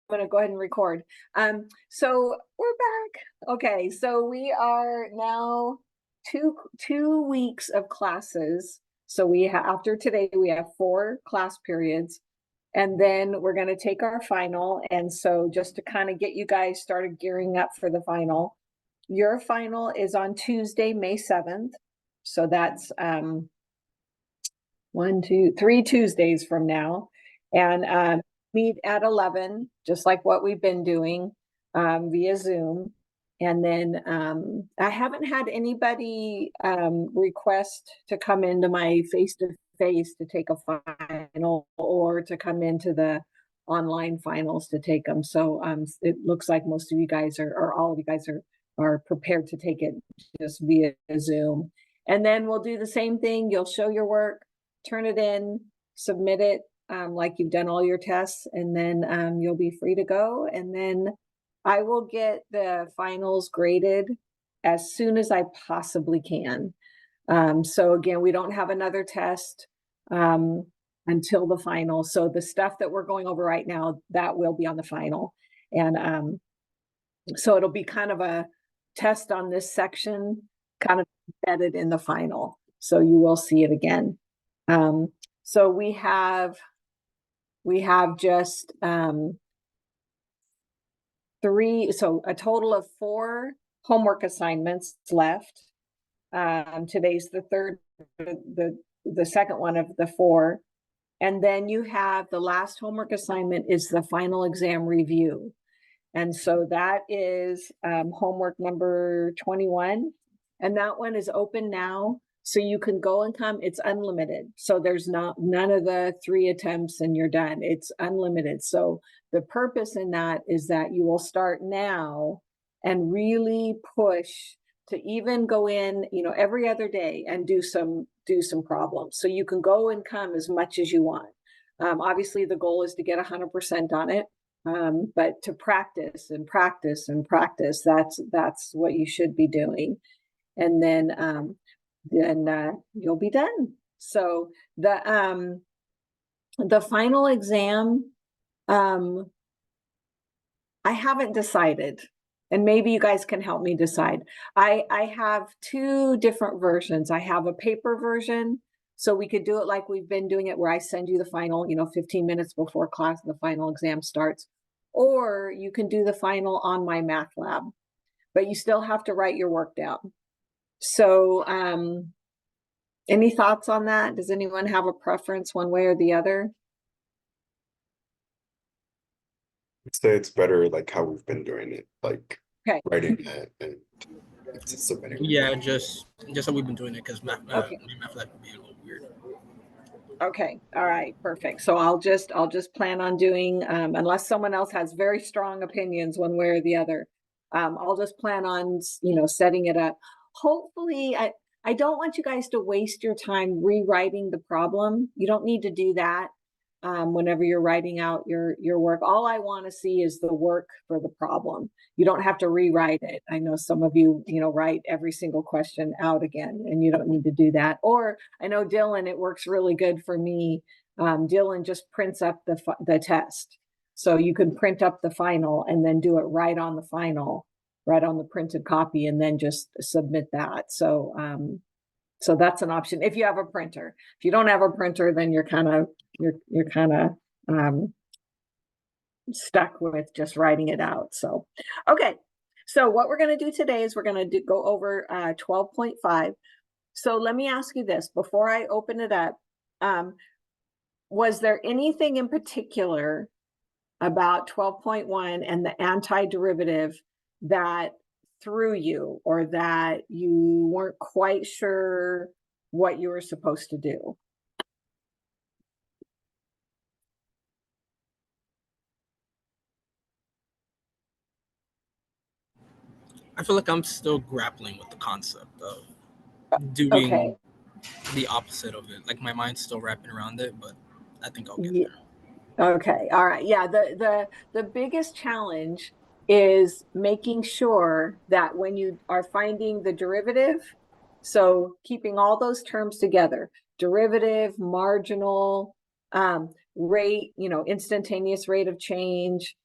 going to go ahead and record. So we're back. Okay, so we are now two weeks of classes. So we have, after today, we have 4 class periods, and then we're going to take our final. And so just to kind of get you guys started gearing up for the final, your final is on Tuesday, May 7th. So that's 3 Tuesdays from now. And meet at 11, just like what we've been doing via Zoom. And then I haven't had anybody request to come into my face-to-face to take a final or to come into the online finals to take them. So it looks like most of you guys or all of you guys are prepared to take it just via Zoom. And then we'll do the same thing. You'll show your work, turn it in, submit it like you've done all your tests, and then you'll be free to go. And then I will get the finals graded as soon as I possibly can. So again, we don't have another test until the final. So the stuff that we're going over right now, that will be on the final. And so it'll be kind of a test on this section, kind of embedded in the final. So you will see it again. So we have just 3, so a total of 4 homework assignments left. Today's the third, the second one of the 4. And then you have the last homework assignment is the final exam review. And so that is homework number 21. And that one is open now. So you can go and come, it's unlimited. So there's none of the 3 attempts and you're done. It's unlimited. So the purpose in that is that you will start now and really push to even go in, every other day and do some problems. So you can go and come as much as you want. Obviously the goal is to get 100% on it. But to practice and practice and practice, that's what you should be doing. And then you'll be done. So the final exam, I haven't decided, and maybe you guys can help me decide. I have 2 different versions. I have a paper version, so we could do it like we've been doing it, where I send you the final, 15 minutes before class, the final exam starts, or you can do the final on my math lab, but you still have to write your work down. So any thoughts on that? Does anyone have a preference one way or the other? I'd say it's better like how we've been doing it, like writing it and submitting. Yeah, just how we've been doing it, because math lab would be a little weird. Okay, all right, perfect. So I'll just plan on doing, unless someone else has very strong opinions one way or the other, I'll just plan on setting it up. Hopefully, I don't want you guys to waste your time rewriting the problem. You don't need to do that whenever you're writing out your work. All I want to see is the work for the problem. You don't have to rewrite it. I know some of you, write every single question out again, and you don't need to do that. Or I know Dylan, it works really good for me. Dylan just prints up the test. So you can print up the final and then do it right on the final, right on the printed copy, and then just submit that. So so that's an option if you have a printer. If you don't have a printer, then you're kind of stuck with just writing it out. So okay, so what we're going to do today is we're going to go over 12.5. So let me ask you this before I open it up. Was there anything in particular about 12.1 and the antiderivative that threw you, or that you weren't quite sure what you were supposed to do? I feel like I'm still grappling with the concept of doing the opposite of it. Like my mind's still wrapping around it, but I think I'll get there. Okay, all right. Yeah, the biggest challenge is making sure that when you are finding the derivative, so keeping all those terms together, derivative, marginal, rate, instantaneous rate of change,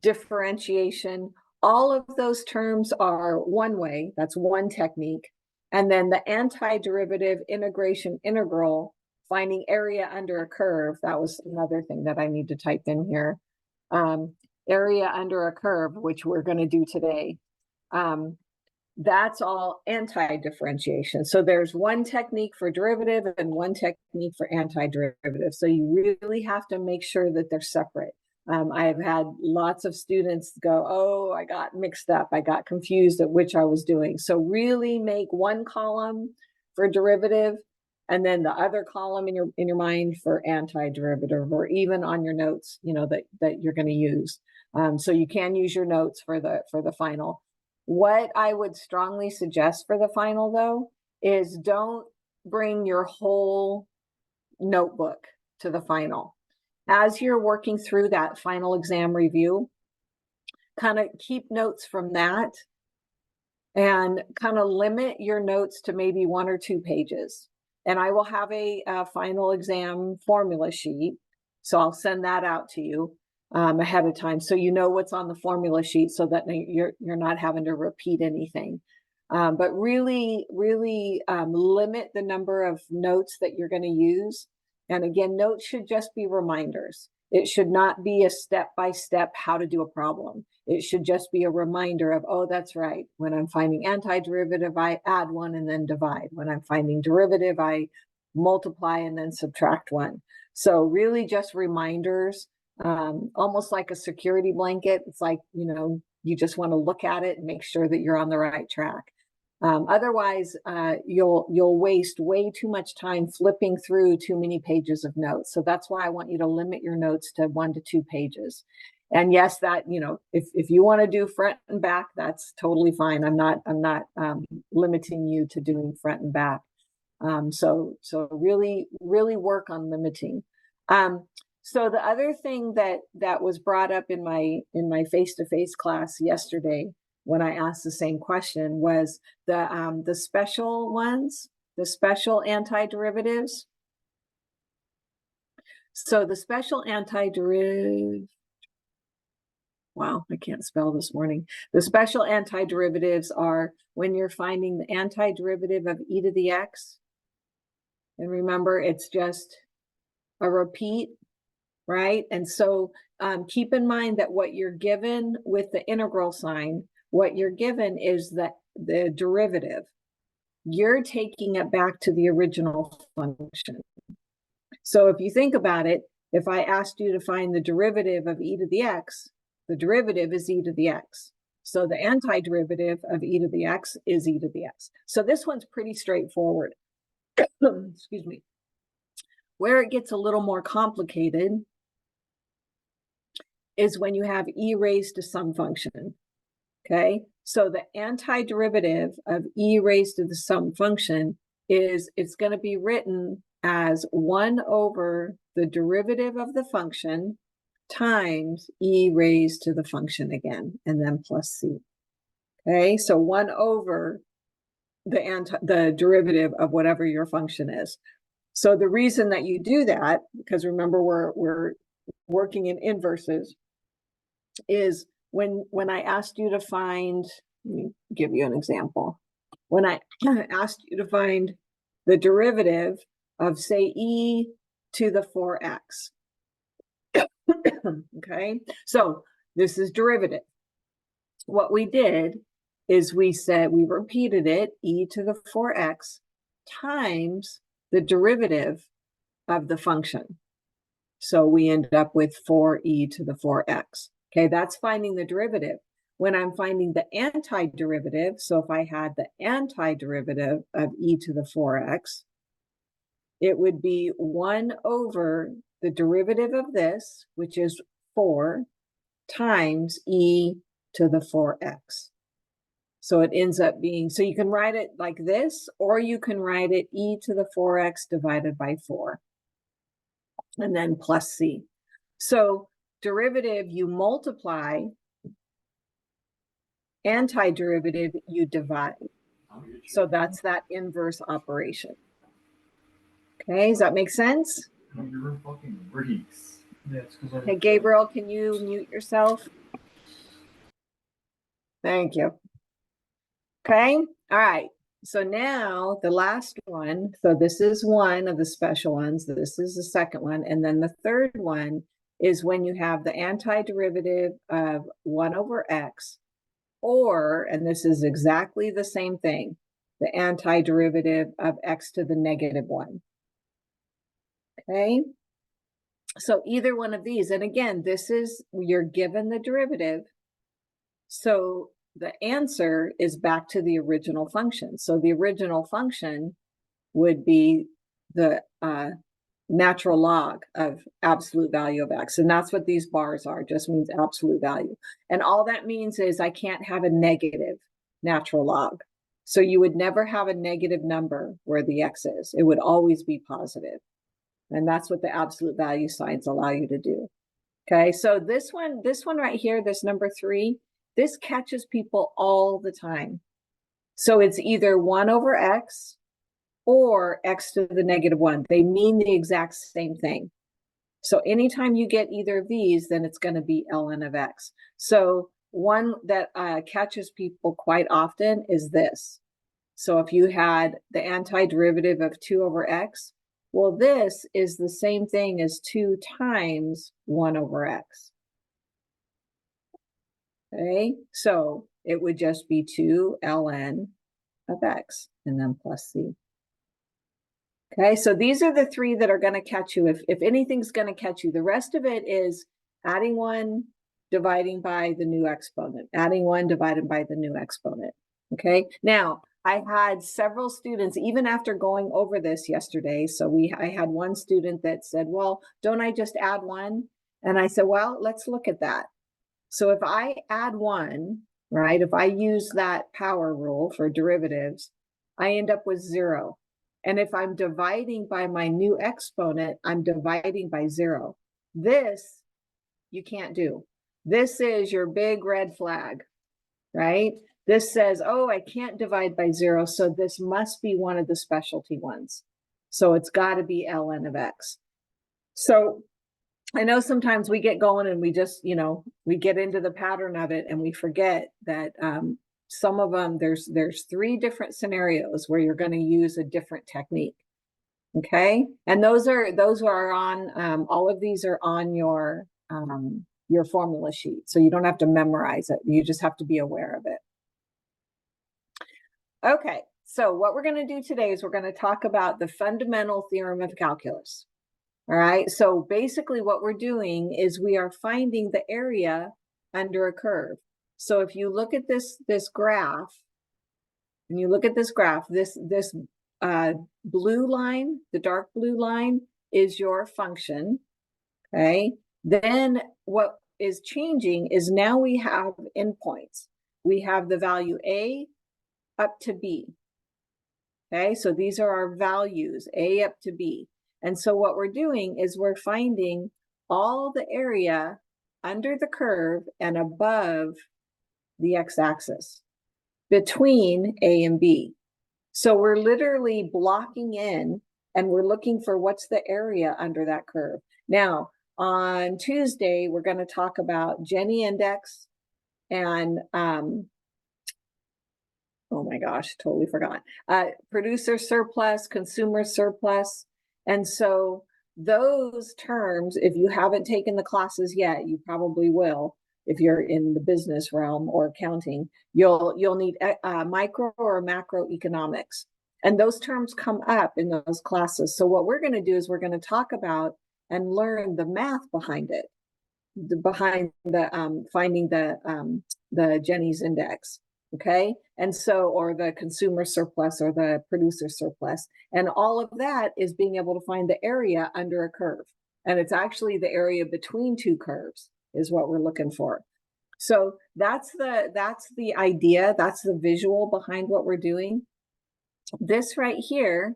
differentiation. All of those terms are one way, that's one technique. And then the antiderivative, integration, integral, finding area under a curve, that was another thing that I need to type in here. Area under a curve, which we're going to do today. That's all anti-differentiation. So there's one technique for derivative and one technique for antiderivative. So you really have to make sure that they're separate. I've had lots of students go, oh, I got mixed up. I got confused at which I was doing. So really make one column for derivative and then the other column in your mind for antiderivative, or even on your notes, you know, that you're going to use. So you can use your notes for the final. What I would strongly suggest for the final, though, is don't bring your whole notebook to the final. As you're working through that final exam review, kind of keep notes from that and kind of limit your notes to maybe 1 or 2 pages. And I will have a final exam formula sheet. So I'll send that out to you ahead of time, so you know what's on the formula sheet, so that you're not having to repeat anything. But really limit the number of notes that you're going to use. And again, notes should just be reminders. It should not be a step-by-step how to do a problem. It should just be a reminder of, oh, that's right. When I'm finding antiderivative, I add 1 and then divide. When I'm finding derivative, I multiply and then subtract 1. So really just reminders, almost like a security blanket. It's like, you know, you just want to look at it and make sure that you're on the right track. Otherwise, you'll waste way too much time flipping through too many pages of notes. So that's why I want you to limit your notes to 1 to 2 pages. And yes, that, you know, if you want to do front and back, that's totally fine. I'm not limiting you to doing front and back. So really work on limiting. So the other thing that was brought up in my face-to-face class yesterday, when I asked the same question, was the special ones, the special antiderivatives. So the special antiderivative, wow, I can't spell this morning. The special antiderivatives are when you're finding the antiderivative of e to the x. And remember, it's just a repeat, right? And so keep in mind that what you're given with the integral sign, what you're given is the derivative. You're taking it back to the original function. So if you think about it, if I asked you to find the derivative of e to the x, the derivative is e to the x. So the antiderivative of e to the x is e to the x. So this one's pretty straightforward. Excuse me. Where it gets a little more complicated is when you have e raised to some function. Okay, so the antiderivative of e raised to the some function is, it's going to be written as 1 over the derivative of the function times e raised to the function again, and then plus c. Okay, so 1 over the derivative of whatever your function is. So the reason that you do that, because remember we're working in inverses, is when I asked you to find, let me give you an example. When I asked you to find the derivative of, say, e to the 4x. Okay, so this is derivative. What we did is we repeated it, e to the 4x times the derivative of the function. So we end up with 4e to the 4x. Okay, that's finding the derivative. When I'm finding the antiderivative, so if I had the antiderivative of e to the 4x, it would be 1 over the derivative of this, which is 4, times e to the 4x. So it ends up being, so you can write it like this, or you can write it e to the 4x divided by 4, and then plus c. So derivative, you multiply. Antiderivative, you divide. So that's that inverse operation. Okay, does that make sense? Your fucking breaks. Hey, Gabriel, can you mute yourself? Thank you. Okay, all right. So now the last one, so this is one of the special ones, this is the second one, and then the third one is when you have the antiderivative of 1 over x, or, and this is exactly the same thing, the antiderivative of x to the negative 1. Okay, so either one of these, and again, this is, you're given the derivative, so the answer is back to the original function. So the original function would be the natural log of absolute value of x. And that's what these bars are, just means absolute value. And all that means is I can't have a negative natural log. So you would never have a negative number where the x is. It would always be positive. And that's what the absolute value signs allow you to do. Okay, so this one right here, this number 3, this catches people all the time. So it's either 1 over x or x to the negative 1. They mean the exact same thing. So anytime you get either of these, then it's going to be ln of x. So one that catches people quite often is this. So if you had the antiderivative of 2 over x, well, this is the same thing as 2 times 1 over x. Okay, so it would just be 2 ln of x and then plus c. Okay, so these are the 3 that are going to catch you. If anything's going to catch you, the rest of it is adding 1, dividing by the new exponent, adding 1 divided by the new exponent. Okay, now I had several students, even after going over this yesterday. So I had one student that said, well, don't I just add 1? And I said, well, let's look at that. So if I add 1, right, if I use that power rule for derivatives, I end up with 0. And if I'm dividing by my new exponent, I'm dividing by 0. This you can't do. This is your big red flag, right? This says, oh, I can't divide by 0, so this must be one of the specialty ones. So it's got to be ln of x. So I know sometimes we get going and we just, we get into the pattern of it and we forget that some of them, there's 3 different scenarios where you're going to use a different technique. Okay, and those are on all of these are on your formula sheet, so you don't have to memorize it. You just have to be aware of it. Okay, so what we're going to do today is we're going to talk about the fundamental theorem of calculus. All right, so basically what we're doing is we are finding the area under a curve. So if you look at this graph, and you look at this graph, this blue line, the dark blue line is your function, okay? Then what is changing is now we have endpoints. We have the value a up to b, okay? So these are our values, a up to b. And so what we're doing is we're finding all the area under the curve and above the x-axis between a and b. So we're literally blocking in and we're looking for what's the area under that curve. Now, on Tuesday, we're going to talk about Gini index and, oh my gosh, totally forgot. Producer surplus, consumer surplus. And so those terms, if you haven't taken the classes yet, you probably will. If you're in the business realm or accounting, you'll need micro or macroeconomics. And those terms come up in those classes. So what we're going to do is we're going to talk about and learn the math behind it, behind the finding the Gini's index. Okay, and so, or the consumer surplus or the producer surplus, and all of that is being able to find the area under a curve. And it's actually the area between 2 curves is what we're looking for. So that's the idea, that's the visual behind what we're doing. This right here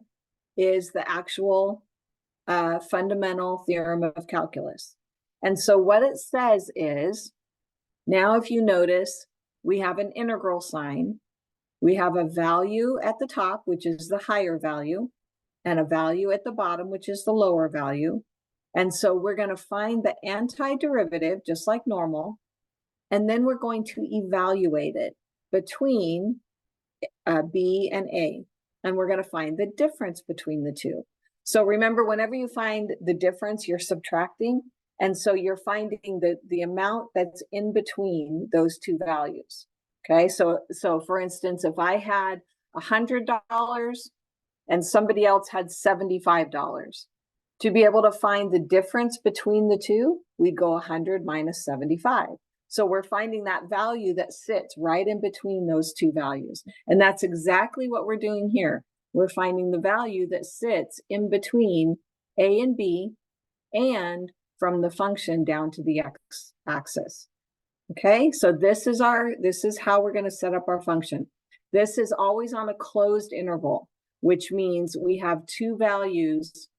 is the actual fundamental theorem of calculus. And so what it says is, now if you notice, we have an integral sign. We have a value at the top, which is the higher value, and a value at the bottom, which is the lower value. And so we're going to find the antiderivative, just like normal, and then we're going to evaluate it between B and A. And we're going to find the difference between the two. So remember, whenever you find the difference, you're subtracting. And so you're finding the amount that's in between those two values. Okay, so for instance, if I had $100 and somebody else had $75, to be able to find the difference between the two, we'd go 100 minus 75. So we're finding that value that sits right in between those two values. And that's exactly what we're doing here. We're finding the value that sits in between A and B and from the function down to the x-axis. Okay, so this is how we're going to set up our function. This is always on a closed interval, which means we have two values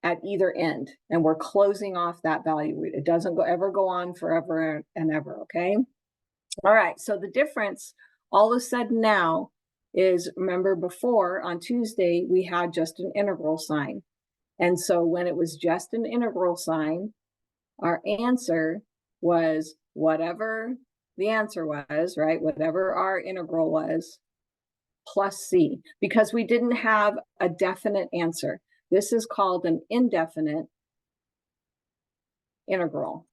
at either end, and we're closing off that value. It doesn't ever go on forever and ever, okay? All right, so the difference all of a sudden now is, remember before on Tuesday, we had just an integral sign. And so when it was just an integral sign, our answer was whatever the answer was, right? Whatever our integral was, plus C, because we didn't have a definite answer. This is called an indefinite integral.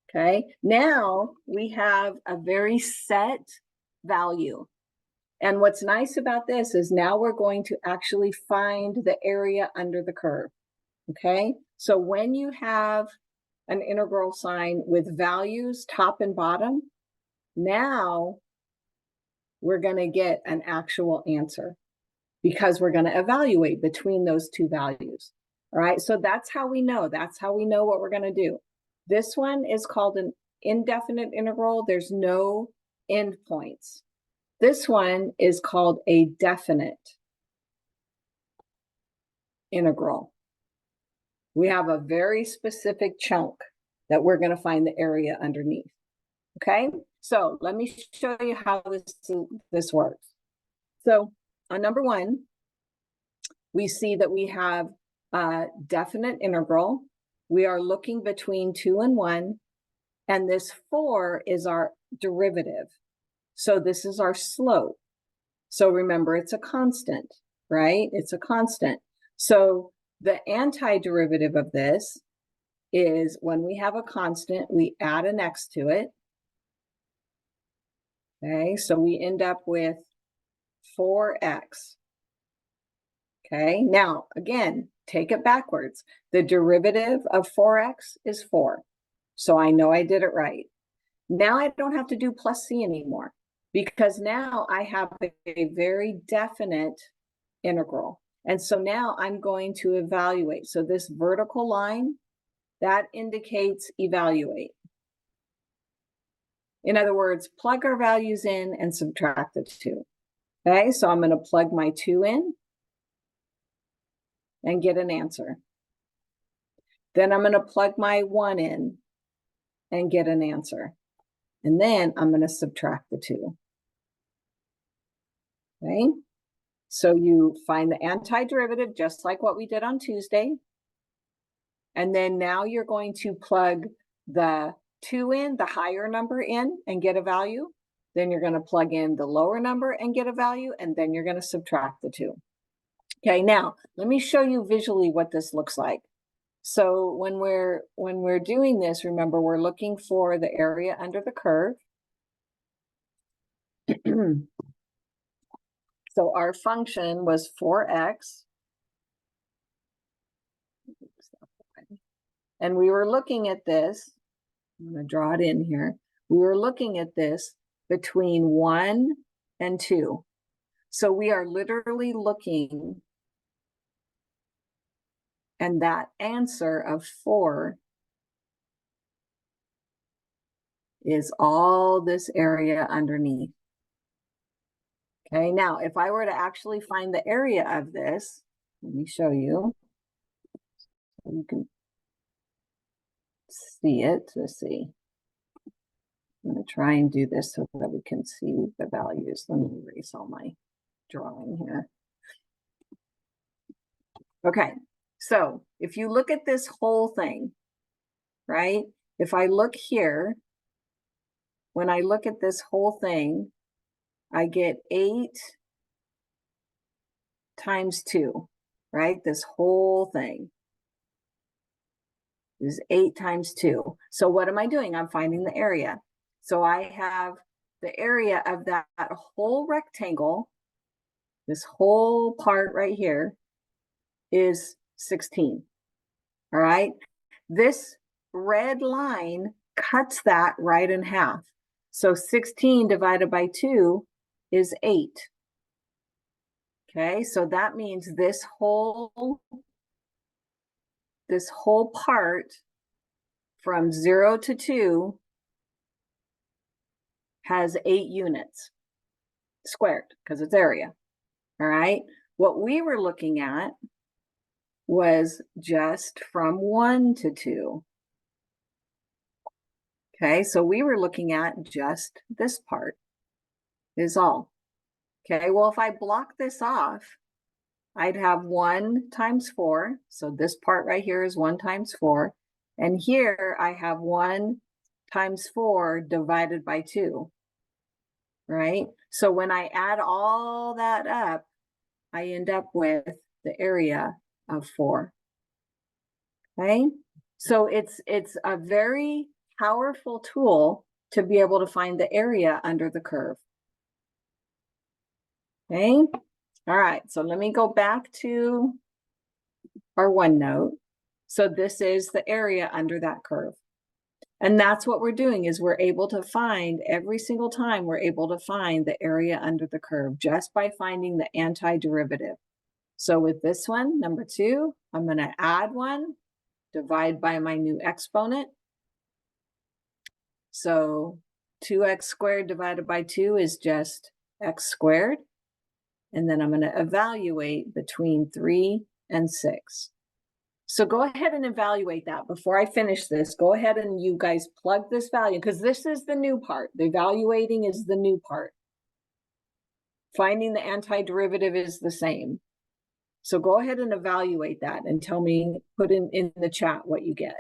Okay, now we have a very set value. And what's nice about this is now we're going to actually find the area under the curve. Okay, so when you have an integral sign with values top and bottom, now we're going to get an actual answer because we're going to evaluate between those two values. All right, so that's how we know. That's how we know what we're going to do. This one is called an indefinite integral. There's no endpoints. This one is called a definite integral. We have a very specific chunk that we're going to find the area underneath. Okay, so let me show you how this works. So on number one, we see that we have a definite integral. We are looking between 2 and 1, and this 4 is our derivative. So this is our slope. So remember, it's a constant, right? It's a constant. So the antiderivative of this is when we have a constant, we add an x to it. Okay, so we end up with 4x. Okay, now again, take it backwards. The derivative of 4x is 4. So I know I did it right. Now I don't have to do plus c anymore because now I have a very definite integral. And so now I'm going to evaluate. So this vertical line, that indicates evaluate. In other words, plug our values in and subtract the 2. Okay, so I'm going to plug my 2 in and get an answer. Then I'm going to plug my 1 in and get an answer. And then I'm going to subtract the 2. Okay, so you find the antiderivative just like what we did on Tuesday. And then now you're going to plug the 2 in, the higher number in, and get a value. Then you're going to plug in the lower number and get a value, and then you're going to subtract the 2. Okay, now let me show you visually what this looks like. So when we're doing this, remember we're looking for the area under the curve. So our function was 4x. And we were looking at this, I'm going to draw it in here. We were looking at this between 1 and 2. So we are literally looking, and that answer of 4 is all this area underneath. Okay, now if I were to actually find the area of this, let me show you. You can see it. Let's see. I'm going to try and do this so that we can see the values. Let me erase all my drawing here. Okay, So if you look at this whole thing, right? If I look here, when I look at this whole thing, I get 8 times 2, right? This whole thing is 8 times 2. So what am I doing? I'm finding the area. So I have the area of that whole rectangle, this whole part right here is 16. All right. This red line cuts that right in half. So 16 divided by 2 is 8. Okay, so that means this whole part from 0 to 2 has 8 units squared because it's area. All right. What we were looking at was just from 1 to 2. Okay, so we were looking at just this part is all. Okay, well, if I block this off, I'd have 1 times 4. So this part right here is 1 times 4. And here I have 1 times 4 divided by 2. Right? So when I add all that up, I end up with the area of 4. Okay? So it's a very powerful tool to be able to find the area under the curve. Okay? All right, so let me go back to our OneNote. So this is the area under that curve. And that's what we're doing is we're able to find every single time we're able to find the area under the curve just by finding the antiderivative. So with this one, number 2, I'm going to add 1, divide by my new exponent. So 2x squared divided by 2 is just x squared. And then I'm going to evaluate between 3 and 6. So go ahead and evaluate that. Before I finish this, go ahead and you guys plug this value because this is the new part. The evaluating is the new part. Finding the antiderivative is the same. So go ahead and evaluate that and tell me, put in the chat what you get.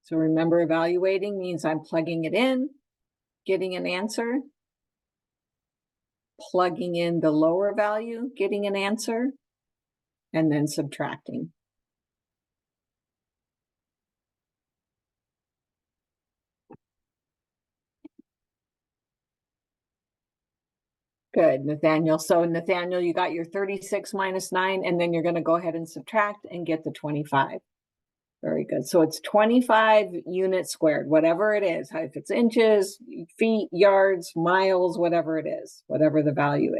So remember, evaluating means I'm plugging it in, getting an answer, plugging in the lower value, getting an answer, and then subtracting. Good, Nathaniel. So Nathaniel, you got your 36 minus 9, and then you're going to go ahead and subtract and get the 25. Very good. So it's 25 units squared, whatever it is, if it's inches, feet, yards, miles, whatever it is, whatever the value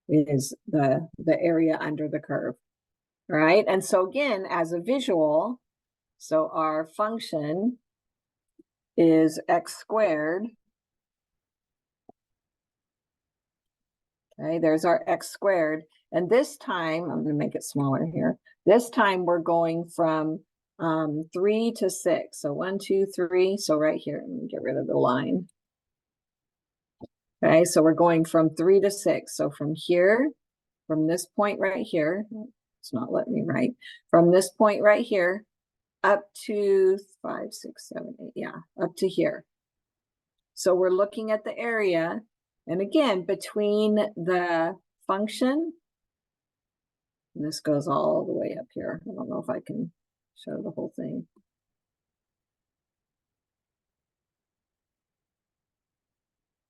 is the area under the curve. All right. And so again, as a visual, so our function is x squared. Okay, there's our x squared. And this time, I'm going to make it smaller here. This time we're going from 3 to 6. So 1, 2, 3. So right here, let me get rid of the line. Okay, so we're going from 3 to 6. So from here, from this point right here, it's not letting me write, from this point right here up to 5, 6, 7, 8, yeah, up to here. So we're looking at the area. And again, between the function, and this goes all the way up here. I don't know if I can show the whole thing.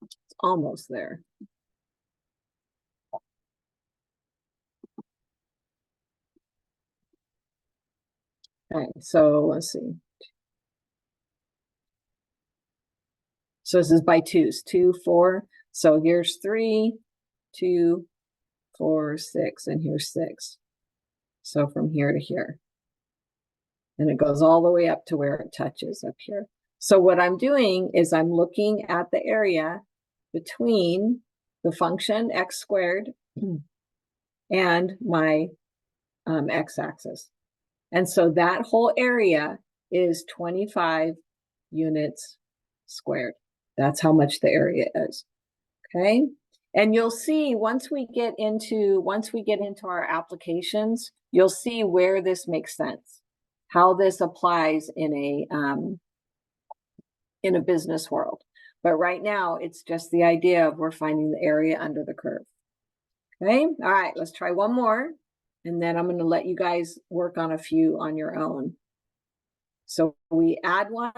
It's almost there. Okay, so let's see. So this is by twos, 2, 4. So here's 3, 2, 4, 6, and here's 6. So from here to here. And it goes all the way up to where it touches up here. So what I'm doing is I'm looking at the area between the function x squared and my x-axis. And so that whole area is 25 units squared. That's how much the area is. Okay. And you'll see once we get into our applications, you'll see where this makes sense, how this applies in a business world. But right now, it's just the idea of we're finding the area under the curve. Okay. All right. Let's try one more. And then I'm going to let you guys work on a few on your own. So we add 1,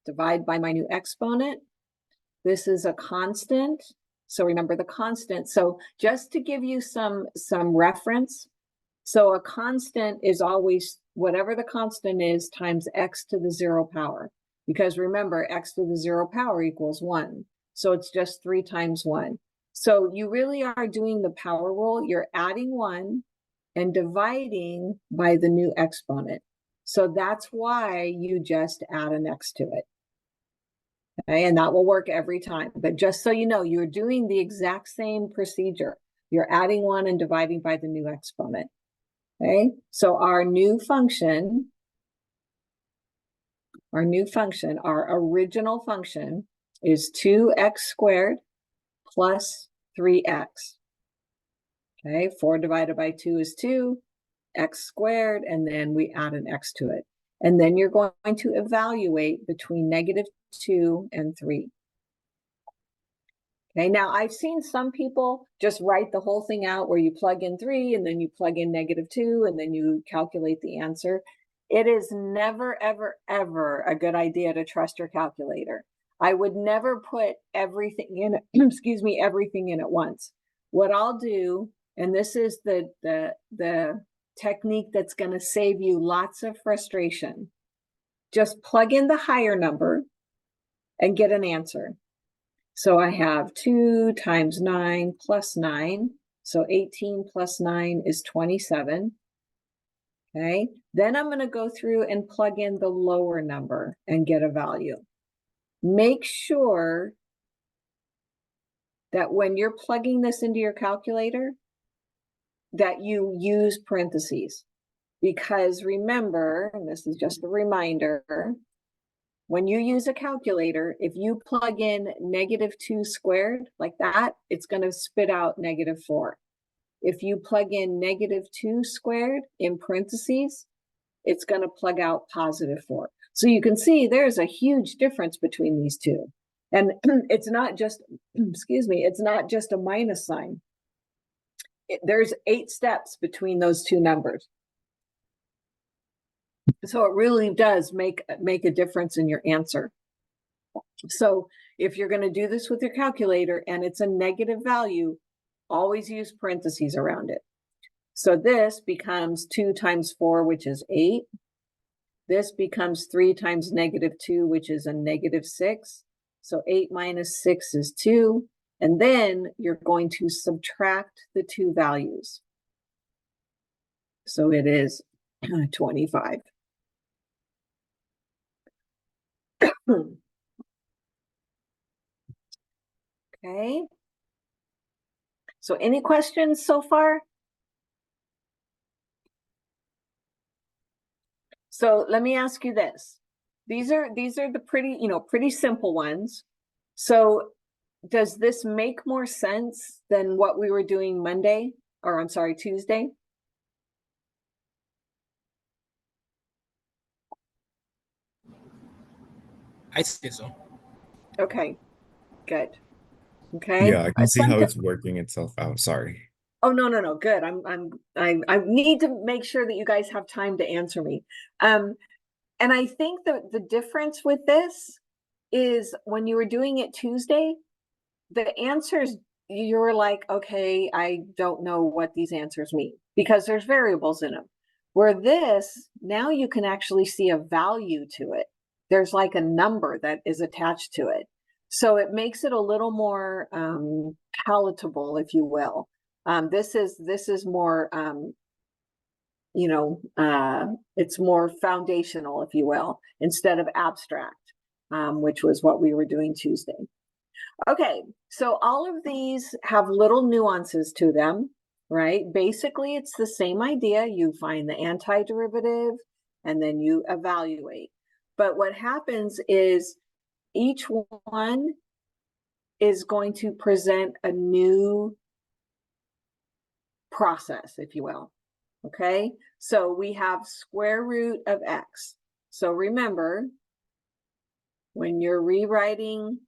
divide by my new exponent. This is a constant. So remember the constant. So just to give you some reference, so a constant is always whatever the constant is times x to the 0 power. Because remember, x to the 0 power equals 1. So it's just 3 times 1. So you really are doing the power rule. You're adding 1 and dividing by the new exponent. So that's why you just add an x to it. Okay, and that will work every time. But just so you know, you're doing the exact same procedure. You're adding 1 and dividing by the new exponent. Okay, so our original function is 2x squared plus 3x. Okay, 4 divided by 2 is 2, x squared, and then we add an x to it. And then you're going to evaluate between -2 and 3. Okay, now I've seen some people just write the whole thing out where you plug in 3 and then you plug in -2 and then you calculate the answer. It is never, ever, ever a good idea to trust your calculator. I would never put everything in, excuse me, everything in at once. What I'll do, and this is the technique that's going to save you lots of frustration. Just plug in the higher number and get an answer. So I have 2 times 9 plus 9. So 18 plus 9 is 27. Okay. Then I'm going to go through and plug in the lower number and get a value. Make sure that when you're plugging this into your calculator, that you use parentheses. Because remember, and this is just a reminder, when you use a calculator, if you plug in -2 squared like that, it's going to spit out -4. If you plug in -2 squared in parentheses, it's going to plug out +4. So you can see there's a huge difference between these two. And it's not just, excuse me, it's not just a minus sign. There's 8 steps between those two numbers. So it really does make a difference in your answer. So if you're going to do this with your calculator and it's a negative value, always use parentheses around it. So this becomes 2 times 4, which is 8. This becomes 3 times -2, which is a -6. So 8 minus 6 is 2. And then you're going to subtract the 2 values. So it is 25. Okay. So any questions so far? So let me ask you this. These are the pretty simple ones. So does this make more sense than what we were doing Monday, or I'm sorry, Tuesday? I say so. Okay, good. Okay. Yeah, I can see how it's working itself out. Sorry. Oh, no, good. I need to make sure that you guys have time to answer me. And I think that the difference with this is when you were doing it Tuesday, the answers, you were like, okay, I don't know what these answers mean because there's variables in them. Where this, now you can actually see a value to it. There's like a number that is attached to it. So it makes it a little more palatable, if you will. This is more, it's more foundational, if you will, instead of abstract, which was what we were doing Tuesday. Okay, so all of these have little nuances to them. right? Basically, it's the same idea. You find the antiderivative and then you evaluate. But what happens is each one is going to present a new process, if you will. Okay, so we have square root of x. So remember, when you're rewriting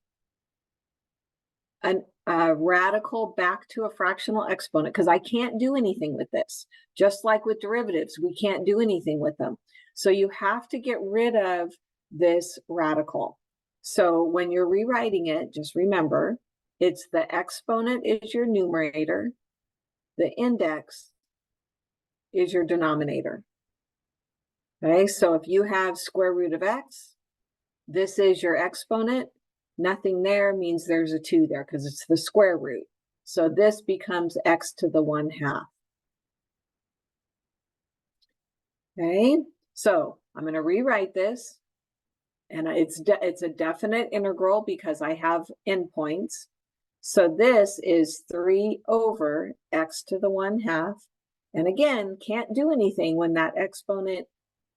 a radical back to a fractional exponent, because I can't do anything with this, just like with derivatives, we can't do anything with them. So you have to get rid of this radical. So when you're rewriting it, just remember, it's the exponent is your numerator, the index is your denominator. Okay, so if you have square root of x, this is your exponent. Nothing there means there's a 2 there because it's the square root. So this becomes x to the 1/2. Okay, so I'm going to rewrite this. And it's a definite integral because I have endpoints. So this is 3 over x to the 1/2. And again, can't do anything when that exponent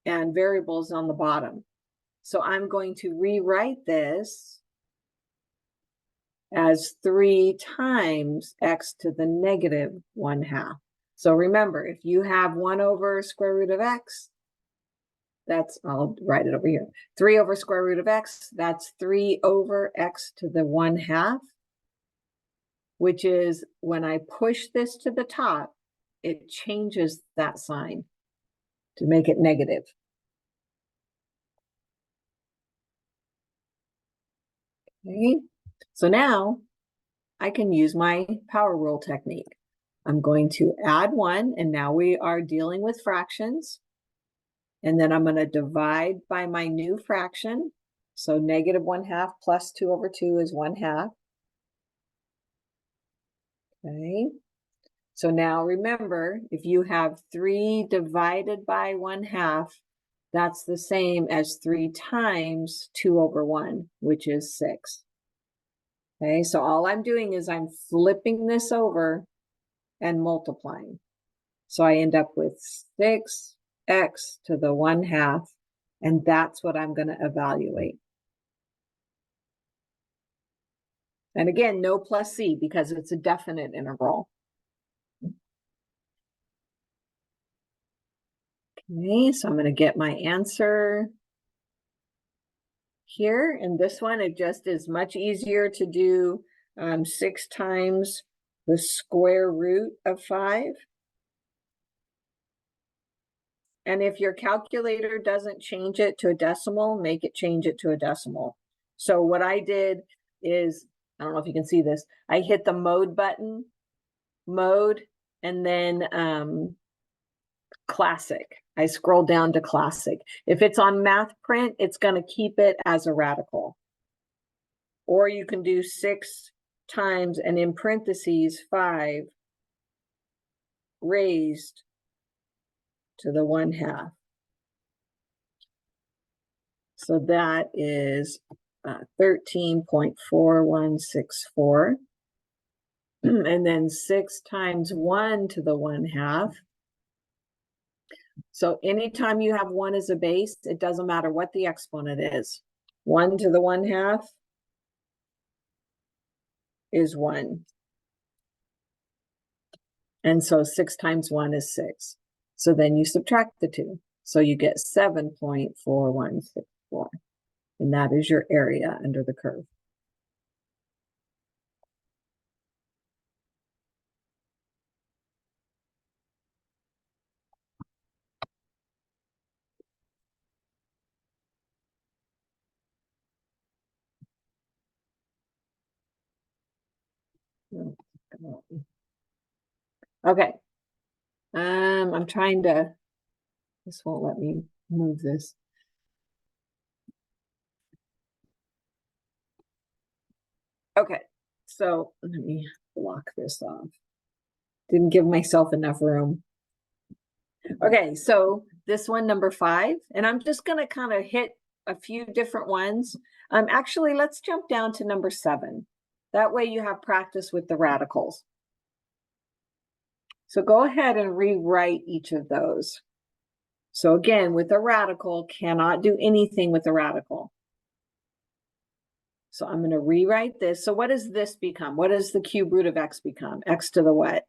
and variable is on the bottom. So I'm going to rewrite this as 3 times x to the negative 1/2. So remember, if you have 1 over square root of x, that's, I'll write it over here, 3 over square root of x, that's 3 over x to the 1/2, which is when I push this to the top, it changes that sign to make it negative. Okay, so now I can use my power rule technique. I'm going to add 1, and now we are dealing with fractions. And then I'm going to divide by my new fraction. So negative 1/2 plus 2 over 2 is 1/2. Okay. So now remember, if you have 3 divided by 1/2, that's the same as 3 times 2 over 1, which is 6. Okay, so all I'm doing is I'm flipping this over and multiplying. So I end up with 6x to the 1/2, and that's what I'm going to evaluate. And again, no plus c because it's a definite integral. Okay, so I'm going to get my answer here. And this one, it just is much easier to do 6 times the square root of 5. And if your calculator doesn't change it to a decimal, make it change it to a decimal. So what I did is, I don't know if you can see this, I hit the mode button, mode, and then classic. I scroll down to classic. If it's on math print, it's going to keep it as a radical. Or you can do 6 times and in parentheses 5 raised to the 1/2. So that is 13.4164. And then 6 times 1 to the 1/2. So anytime you have 1 as a base, it doesn't matter what the exponent is. 1 to the 1/2 is 1. And so 6 times 1 is 6. So then you subtract the 2. So you get 7.4164. And that is your area under the curve. Okay. I'm trying to, this won't let me move this. Okay, so let me block this off. Didn't give myself enough room. Okay, so this one, number 5, and I'm just going to kind of hit a few different ones. Actually, let's jump down to number 7. That way you have practice with the radicals. So go ahead and rewrite each of those. So again, with a radical, cannot do anything with a radical. So I'm going to rewrite this. So what does this become? What does the cube root of x become? X to the what?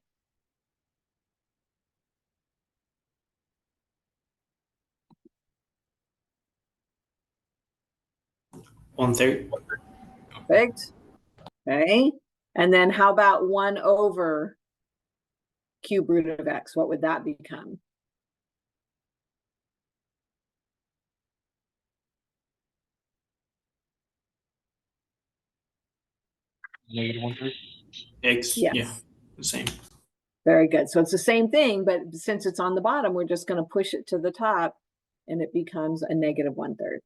One-third. Perfect. Okay. And then how about 1 over cube root of x? What would that become? -1/3. X. Yes. Yeah. The same. Very good. So it's the same thing, but since it's on the bottom, we're just going to push it to the top and it becomes a -1/3.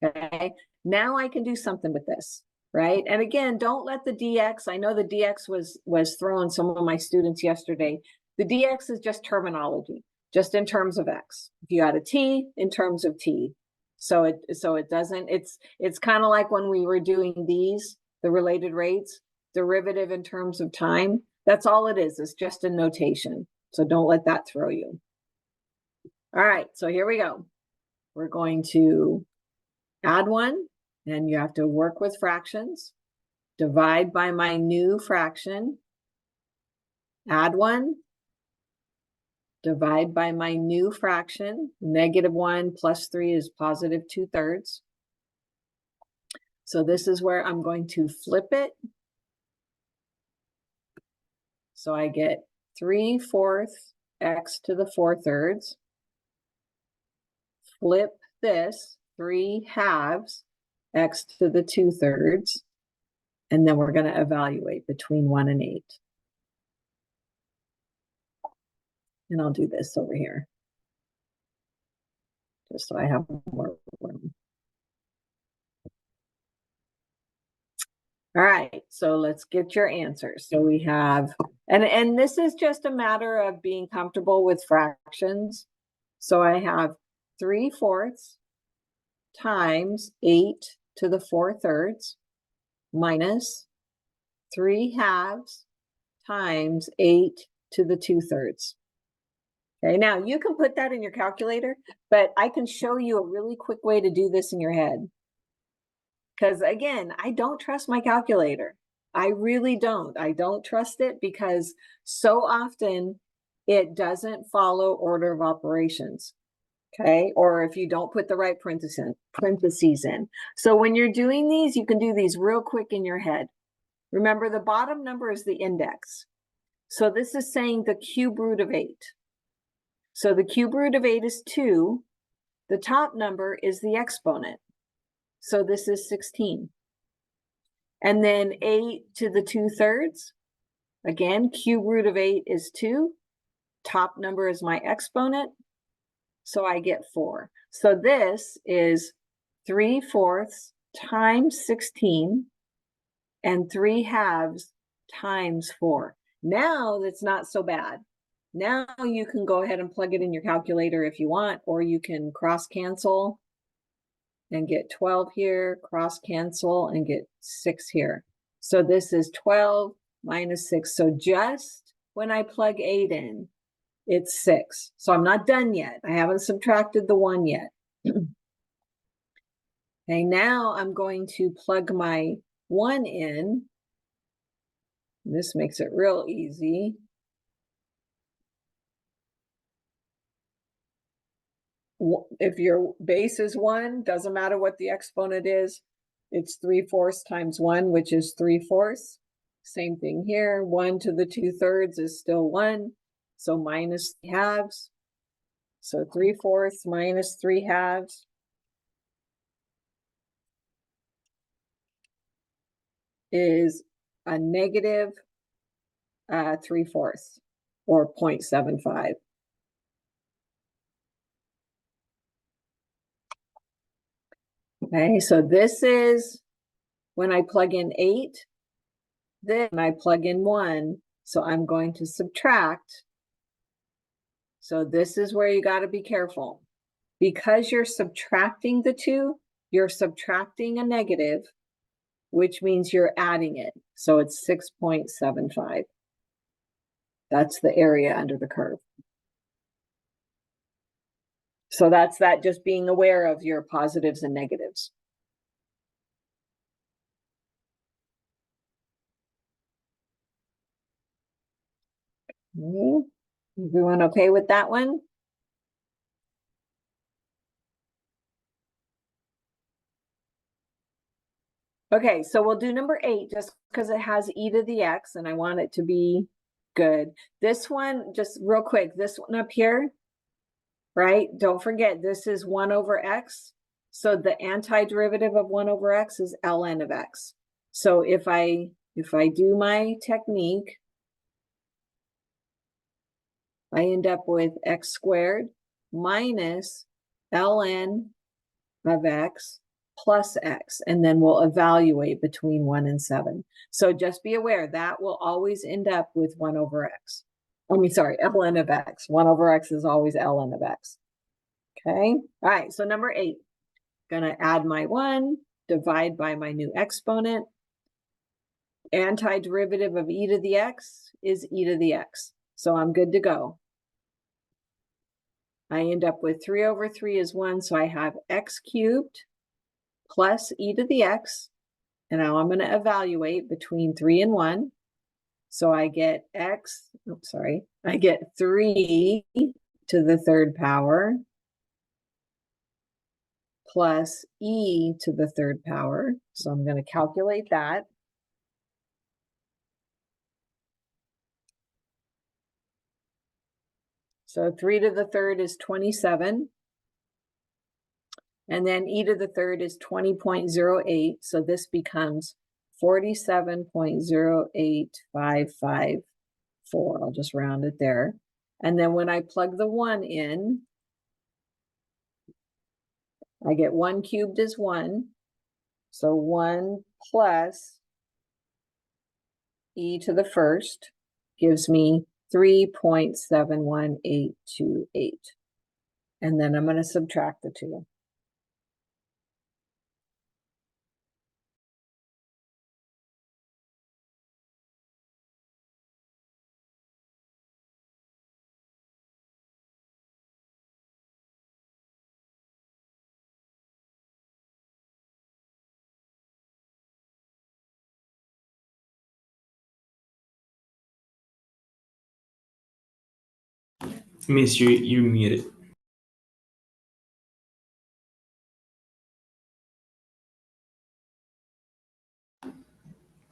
Okay. Now I can do something with this, right? And again, don't let the dx, I know the dx was throwing some of my students yesterday. The dx is just terminology, just in terms of x. If you had a t, in terms of t. So it doesn't, it's kind of like when we were doing these, the related rates, derivative in terms of time. That's all it is. It's just a notation. So don't let that throw you. All right, so here we go. We're going to add 1, and you have to work with fractions. Divide by my new fraction. Add 1. Divide by my new fraction. -1 plus 3 is +2/3. So this is where I'm going to flip it. So I get 3/4 x to the 4/3. Flip this, 3/2 x to the 2/3. And then we're going to evaluate between 1 and 8. And I'll do this over here, just so I have more room. All right, so let's get your answers. So we have, and this is just a matter of being comfortable with fractions. So I have 3/4 times 8 to the 4/3 minus 3/2 times 8 to the 2/3. Okay, now you can put that in your calculator, but I can show you a really quick way to do this in your head. Because again, I don't trust my calculator. I really don't. I don't trust it because so often it doesn't follow order of operations. Okay, or if you don't put the right parentheses in. So when you're doing these, you can do these real quick in your head. Remember, the bottom number is the index. So this is saying the cube root of 8. So the cube root of 8 is 2. The top number is the exponent. So this is 16. And then 8 to the 2/3. Again, cube root of 8 is 2. Top number is my exponent. So I get 4. So this is 3/4 times 16 and 3/2 times 4. Now that's not so bad. Now you can go ahead and plug it in your calculator if you want, or you can cross cancel and get 12 here, cross cancel and get 6 here. So this is 12 minus 6. So just when I plug 8 in, it's 6. So I'm not done yet. I haven't subtracted the 1 yet. Okay, now I'm going to plug my 1 in. This makes it real easy. If your base is 1, doesn't matter what the exponent is, it's 3/4 times 1, which is 3/4. Same thing here. 1 to the 2/3 is still 1. So minus 3/2. So 3/4 minus 3/2 is a negative 3/4 or 0.75. Okay, so this is when I plug in 8, then I plug in 1. So I'm going to subtract. So this is where you got to be careful. Because you're subtracting the 2, you're subtracting a negative, which means you're adding it. So it's 6.75. That's the area under the curve. So that's that, just being aware of your positives and negatives. Okay. Everyone okay with that one? Okay, so we'll do number 8 just because it has e to the x and I want it to be good. This one, just real quick, this one up here, right? Don't forget, this is 1 over x. So the antiderivative of 1 over x is ln of x. So if I do my technique, I end up with x squared minus ln of x plus x, and then we'll evaluate between 1 and 7. So just be aware that will always end up with 1 over x. I mean, sorry, ln of x. 1 over x is always ln of x. Okay, all right, so number 8. Gonna add my 1, divide by my new exponent. Antiderivative of e to the x is e to the x. So I'm good to go. I end up with 3 over 3 is 1, so I have x cubed plus e to the x, and now I'm going to evaluate between 3 and 1. So I get I get 3 to the 3rd power plus e to the 3rd power. So I'm going to calculate that. So 3 to the 3rd is 27. And then e to the 3rd is 20.08. So this becomes 47.08554. I'll just round it there. And then when I plug the 1 in, I get 1 cubed is 1. So 1 plus e to the 1st gives me 3.71828. And then I'm going to subtract the 2. Miss, you're muted.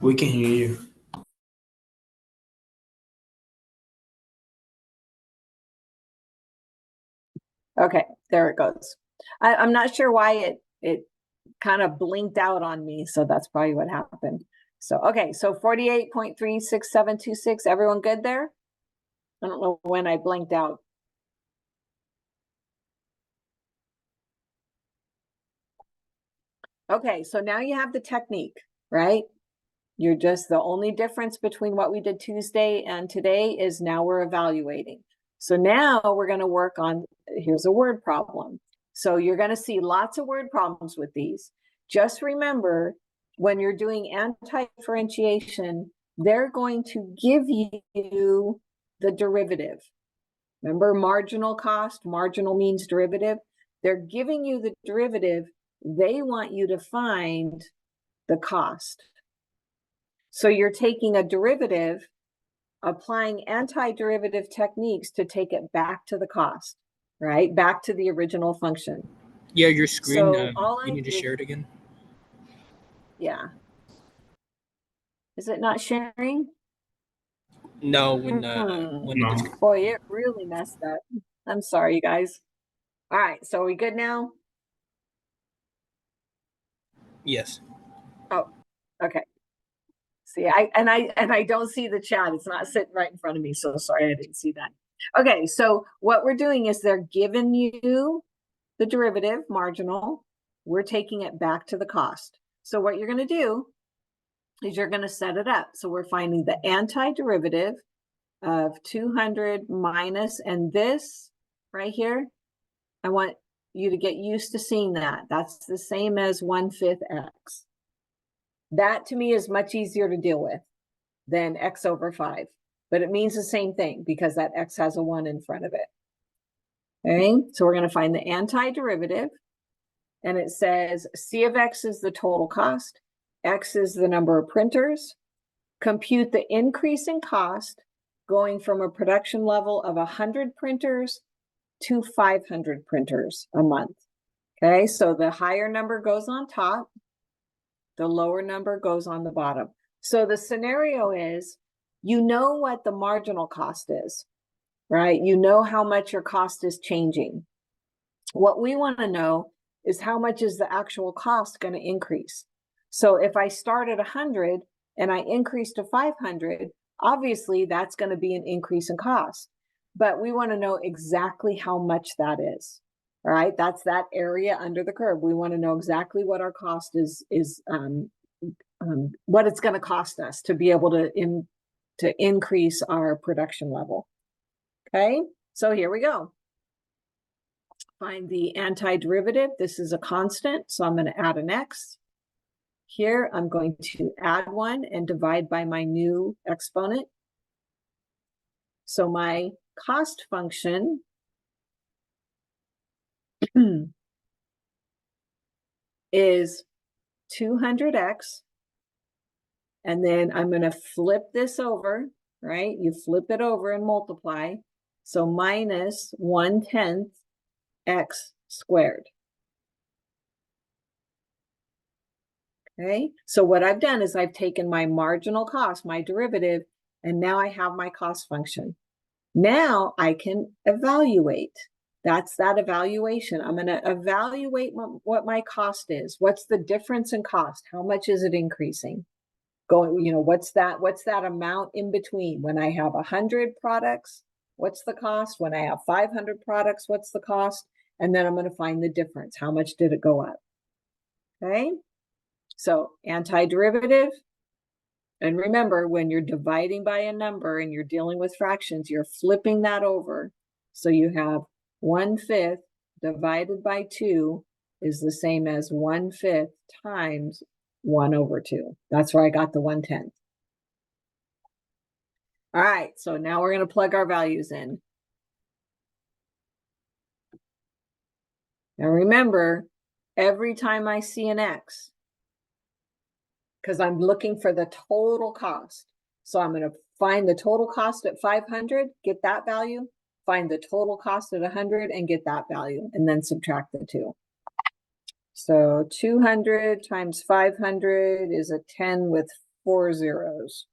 We can hear you. Okay, there it goes. I'm not sure why it kind of blinked out on me, so that's probably what happened. So, okay, so 48.36726, everyone good there? I don't know when I blinked out. Okay, so now you have the technique, right? You're just, the only difference between what we did Tuesday and today is now we're evaluating. So now we're going to work on, here's a word problem. So you're going to see lots of word problems with these. Just remember, when you're doing anti-differentiation, they're going to give you the derivative. Remember marginal cost, marginal means derivative. They're giving you the derivative. They want you to find the cost. So you're taking a derivative, applying antiderivative techniques to take it back to the cost, right? Back to the original function. Yeah, your screen, So you need to share it again. Yeah. Is it not sharing? No, when No. it Boy, it really messed up. I'm sorry, you guys. All right, so are we good now? yes. Oh, okay. See, I don't see the chat. It's not sitting right in front of me, so sorry I didn't see that. Okay, so what we're doing is they're giving you the derivative, marginal. We're taking it back to the cost. So what you're going to do is you're going to set it up. So we're finding the antiderivative of 200 minus, and this right here, I want you to get used to seeing that. That's the same as 1/5 x. That to me is much easier to deal with than x over 5. but it means the same thing because that X has a 1 in front of it. Okay, so we're going to find the antiderivative, and it says C of X is the total cost, X is the number of printers. Compute the increase in cost going from a production level of 100 printers to 500 printers a month. Okay, so the higher number goes on top, the lower number goes on the bottom. So the scenario is, you know what the marginal cost is, right? You know how much your cost is changing. What we want to know is how much is the actual cost going to increase. So if I start at 100 and I increase to 500, obviously that's going to be an increase in cost. But we want to know exactly how much that is. All right, that's that area under the curve. We want to know exactly what our cost is what it's going to cost us to be able to increase our production level. Okay, so here we go. Find the antiderivative. This is a constant, so I'm going to add an X. Here, I'm going to add 1 and divide by my new exponent. So my cost function is 200x, and then I'm going to flip this over, right? You flip it over and multiply. So minus 1/10 x squared. Okay, so what I've done is I've taken my marginal cost, my derivative, and now I have my cost function. Now I can evaluate. That's that evaluation. I'm going to evaluate what my cost is. What's the difference in cost? How much is it increasing? What's that amount in between? When I have 100 products, what's the cost? When I have 500 products, what's the cost? And then I'm going to find the difference. How much did it go up? Okay, so antiderivative. And remember, when you're dividing by a number and you're dealing with fractions, you're flipping that over. So you have 1/5 divided by 2 is the same as 1/5 times 1/2. That's where I got the 1/10. All right, so now we're going to plug our values in. Now remember, every time I see an X, because I'm looking for the total cost. So I'm going to find the total cost at 500, get that value, find the total cost at 100 and get that value, and then subtract the two. So 200 times 500 is a 10 with 4 zeros.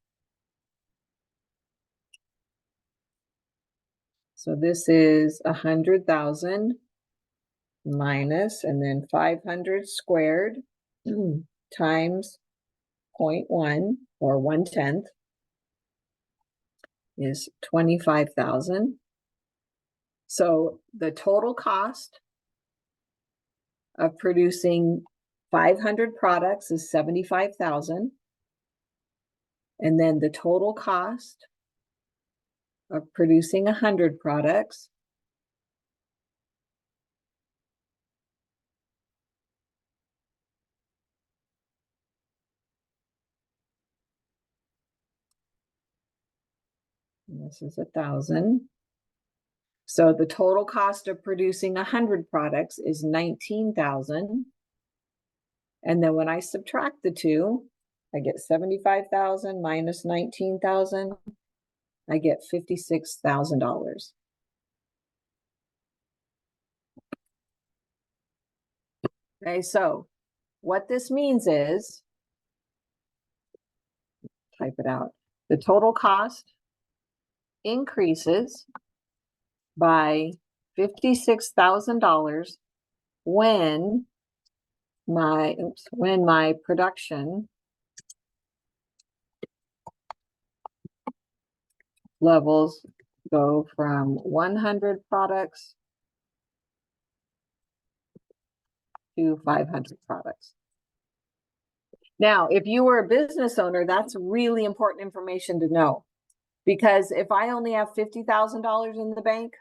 So this is 100,000 minus, and then 500 squared times 0.1 or 1/10 is 25,000. So the total cost of producing 500 products is 75,000. And then the total cost of producing 100 products and this is 1,000. So the total cost of producing 100 products is 19,000. And then when I subtract the two, I get 75,000 minus 19,000. I get $56,000. Okay, so what this means is, type it out, the total cost increases by $56,000 when my production levels go from 100 products to 500 products. Now, if you were a business owner, that's really important information to know, because if I only have $50,000 in the bank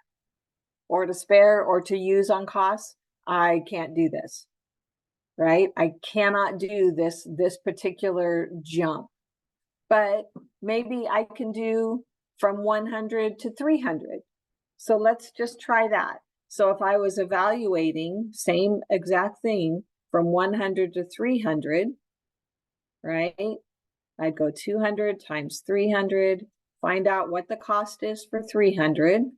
or to spare or to use on costs, I can't do this, right? I cannot do this particular jump, but maybe I can do from 100 to 300. So let's just try that. So if I was evaluating same exact thing from 100 to 300, right? I'd go 200 times 300, find out what the cost is for 300.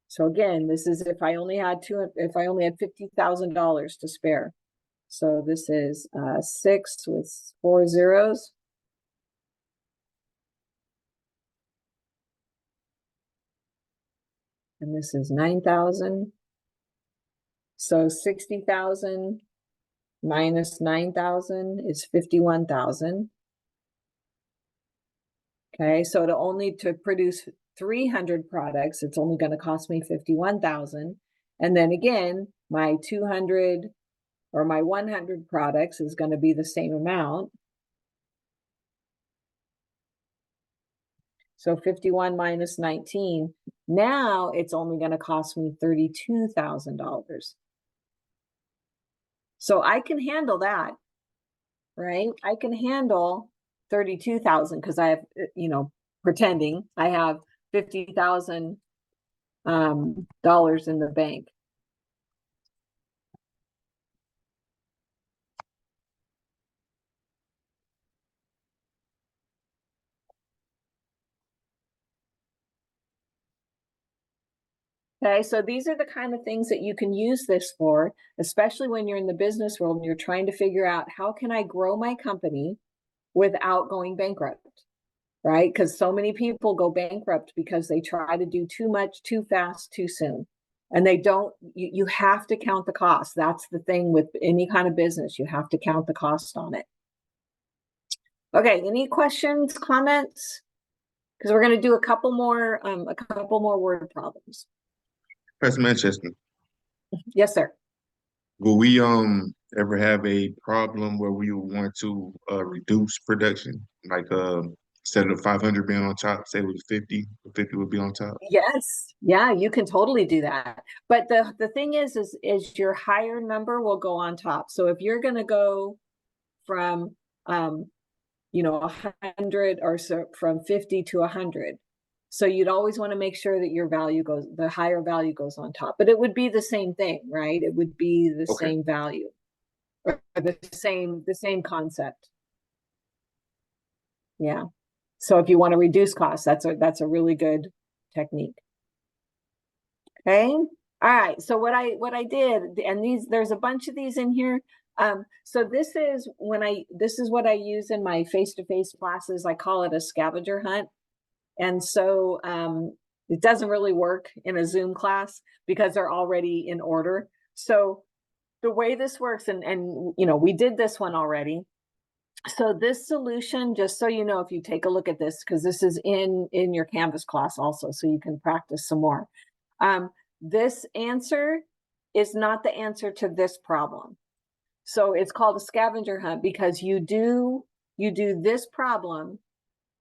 So again, this is if I only had $50,000 to spare. So this is 6 with 4 zeros. And this is 9,000. So 60,000 minus 9,000 is 51,000. Okay, so to produce 300 products, it's only going to cost me 51,000. And then again, my 200 or my 100 products is going to be the same amount. So 51 minus 19, now it's only going to cost me $32,000. So I can handle that, right? I can handle 32,000 because I have, pretending I have $50,000 dollars in the bank. Okay, so these are the kind of things that you can use this for, especially when you're in the business world and you're trying to figure out how can I grow my company without going bankrupt, right? Because so many people go bankrupt because they try to do too much, too fast, too soon. And they don't, you have to count the cost. That's the thing with any kind of business. You have to count the cost on it. Okay, any questions, comments? Because we're going to do a couple more word problems. Professor Manchester, Yes, sir. will we ever have a problem where we would want to reduce production? Like instead of 500 being on top, say it was 50, 50 would be on top? Yes. Yeah, you can totally do that. But the thing is your higher number will go on top. So if you're going to go from 100 or so from 50 to 100, so you'd always want to make sure that the higher value goes on top. But it would be the same thing, right? It would be the same value, or the same concept. Yeah. So if you want to reduce costs, that's a really good technique. Okay. All right. So what I did, and there's a bunch of these in here. So this is what I use in my face-to-face classes. I call it a scavenger hunt. And so it doesn't really work in a Zoom class because they're already in order. So the way this works, and we did this one already. So this solution, just so you know, if you take a look at this, because this is in your Canvas class also, so you can practice some more. This answer is not the answer to this problem. So it's called a scavenger hunt because you do this problem,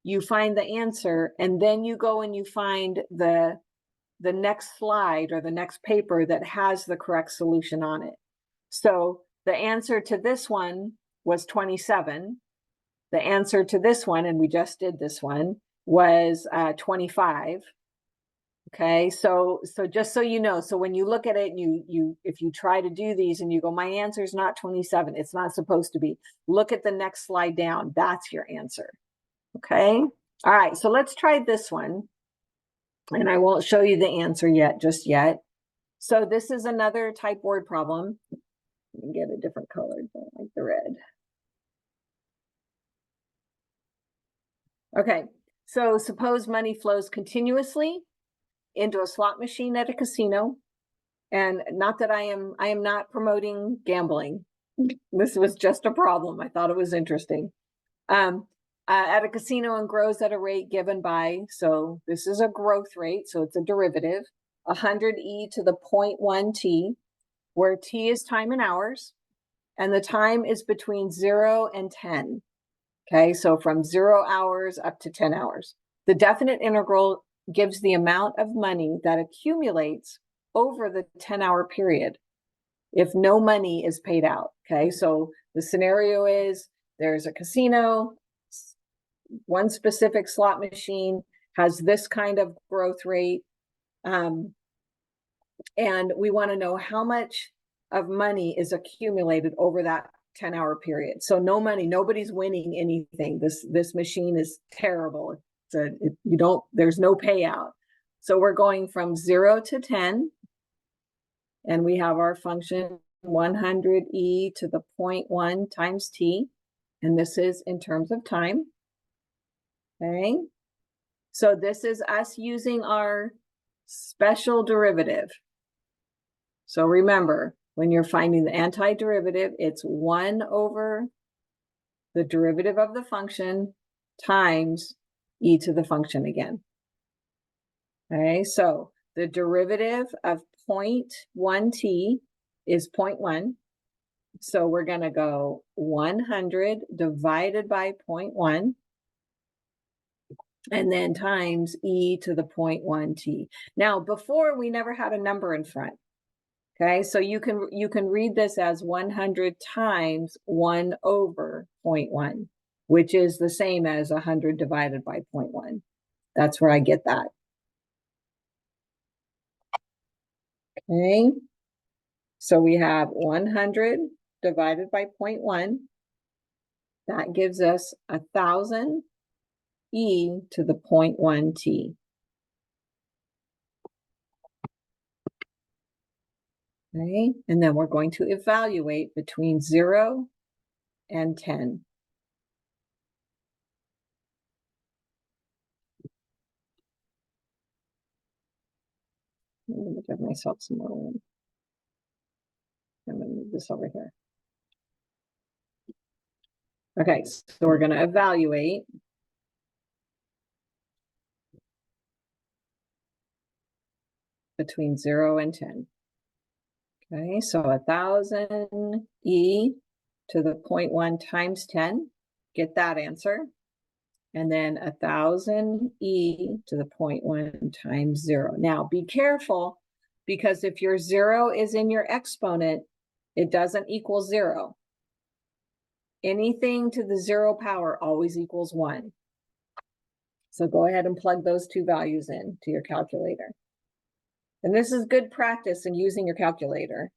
you find the answer, and then you go and you find the next slide or the next paper that has the correct solution on it. So the answer to this one was 27. The answer to this one, and we just did this one, was 25. Okay, so just so you know, so when you look at it, if you try to do these and you go, my answer is not 27, it's not supposed to be. Look at the next slide down. That's your answer. Okay. All right. So let's try this one. And I won't show you the answer just yet. So this is another type word problem. Let me get a different color, like the red. Okay. So suppose money flows continuously into a slot machine at a casino. And not that I am not promoting gambling. This was just a problem. I thought it was interesting. At a casino and grows at a rate given by, so this is a growth rate, so it's a derivative, 100e to the 0.1 t, where t is time in hours, and the time is between 0 and 10. Okay, so from 0 hours up to 10 hours. The definite integral gives the amount of money that accumulates over the 10-hour period if no money is paid out. Okay, so the scenario is there's a casino, one specific slot machine has this kind of growth rate. And we want to know how much of money is accumulated over that 10-hour period. So no money, nobody's winning anything. This machine is terrible. There's no payout. So we're going from 0 to 10, and we have our function 100e to the 0.1 times t, and this is in terms of time. Okay, so this is us using our special derivative. So remember, when you're finding the antiderivative, it's 1 over the derivative of the function times e to the function again. Okay, so the derivative of 0.1t is 0.1. So we're going to go 100 divided by 0.1, and then times e to the 0.1t. Now, before we never had a number in front. Okay, so you can read this as 100 times 1 over 0.1, which is the same as 100 divided by 0.1. That's where I get that. Okay, so we have 100 divided by 0.1. That gives us 1,000 e to the 0.1t. Okay, and then we're going to evaluate between 0 and 10. I'm going to give myself some more room. I'm going to move this over here. Okay, so we're going to evaluate between 0 and 10. Okay, so 1,000 e to the 0.1 times 10, get that answer. And then 1,000 e to the 0.1 times 0. Now be careful, because if your 0 is in your exponent, it doesn't equal 0. Anything to the 0 power always equals 1. So go ahead and plug those two values in to your calculator. And this is good practice in using your calculator.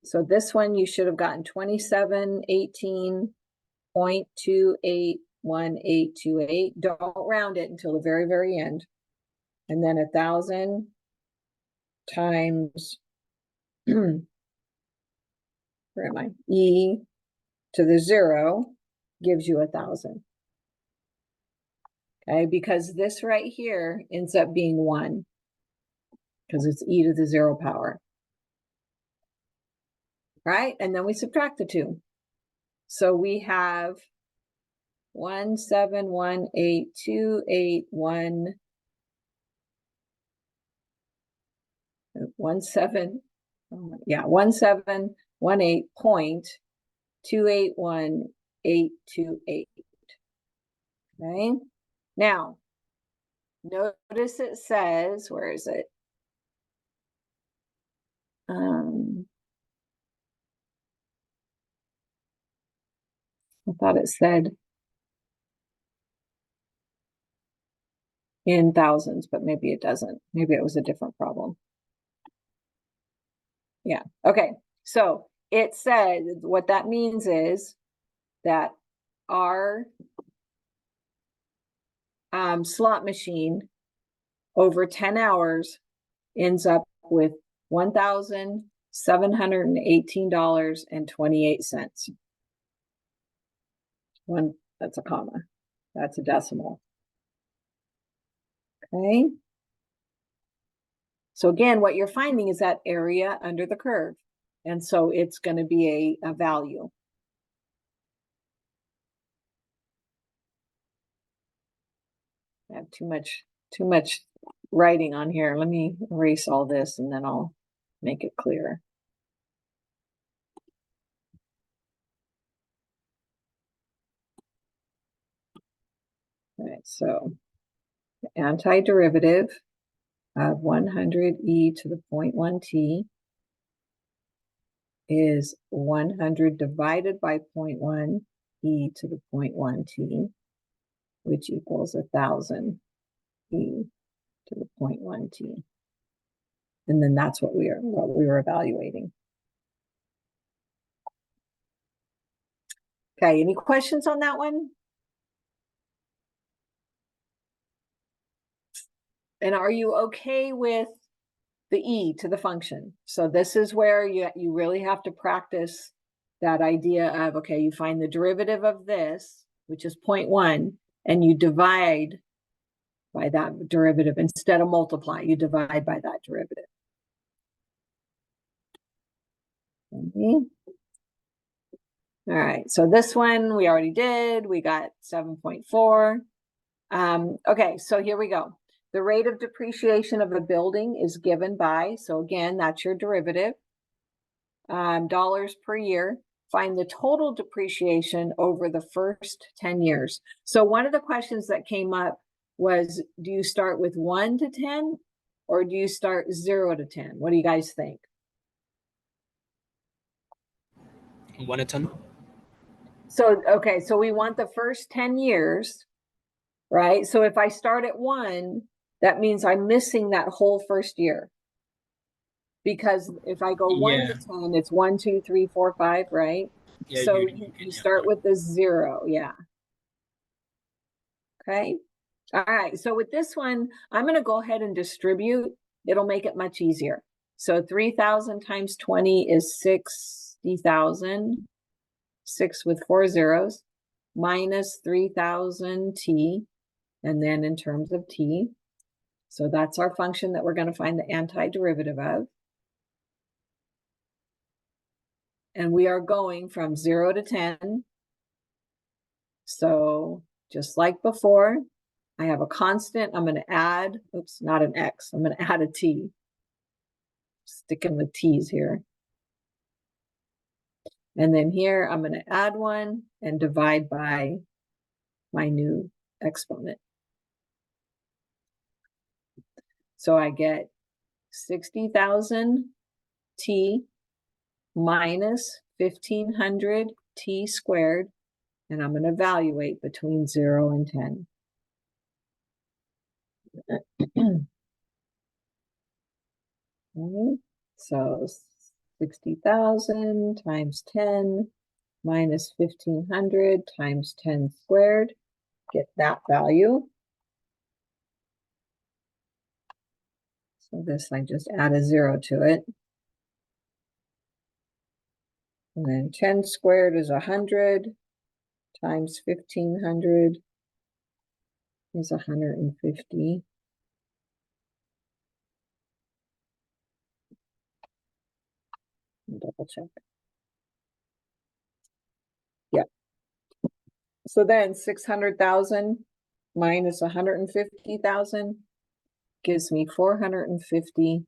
So this one you should have gotten 2718.281828. Don't round it until the very, very end. And then 1,000 times, where am I? E to the 0 gives you 1,000. Okay, because this right here ends up being 1, because it's e to the 0 power. Right? And then we subtract the 2. So we have 1718281 1718.281828. Okay. Now, notice it says, where is it? I thought it said in thousands, but maybe it doesn't. Maybe it was a different problem. Yeah. Okay. So it said what that means is that our slot machine over 10 hours ends up with $1,718.28. That's a comma. That's a decimal. Okay. So again, what you're finding is that area under the curve. And so it's going to be a value. I have too much writing on here. Let me erase all this and then I'll make it clearer. All right, so the antiderivative of 100e to the 0.1t is 100 divided by 0.1 e to the 0.1 t, which equals 1,000 e to the 0.1 t. And then that's what we were evaluating. Okay, any questions on that one? And are you okay with the e to the function? So this is where you really have to practice that idea of, okay, you find the derivative of this, which is 0.1, and you divide by that derivative. Instead of multiply, you divide by that derivative. Okay. All right, so this one we already did. We got 7.4. Okay, so here we go. The rate of depreciation of a building is given by, so again, that's your derivative, dollars per year. Find the total depreciation over the first 10 years. So one of the questions that came up was, do you start with 1 to 10 or do you start 0 to 10? What do you guys think? 1 to 10. So, okay, so we want the first 10 years, right? So if I start at 1, that means I'm missing that whole first year. Because if I go 1 to 10, it's 1, 2, 3, 4, 5, right? Yeah, so you start with the 0, yeah. Okay. All right, so with this one, I'm going to go ahead and distribute. It'll make it much easier. So 3,000 times 20 is 60,000. 6 with 4 zeros, minus 3,000 t, and then in terms of t. So that's our function that we're going to find the antiderivative of. And we are going from 0 to 10. So just like before, I have a constant. I'm going to add, oops, not an x. I'm going to add a t. Sticking with t's here. And then here, I'm going to add 1 and divide by my new exponent. So I get 60,000 t minus 1,500 t squared, and I'm going to evaluate between 0 and 10. Okay. So 60,000 times 10 minus 1,500 times 10 squared. Get that value. So this, I just add a 0 to it. And then 10 squared is 100 times 1,500 is 150. Double check. Yeah. So then 600,000 minus 150,000 gives me $450,000.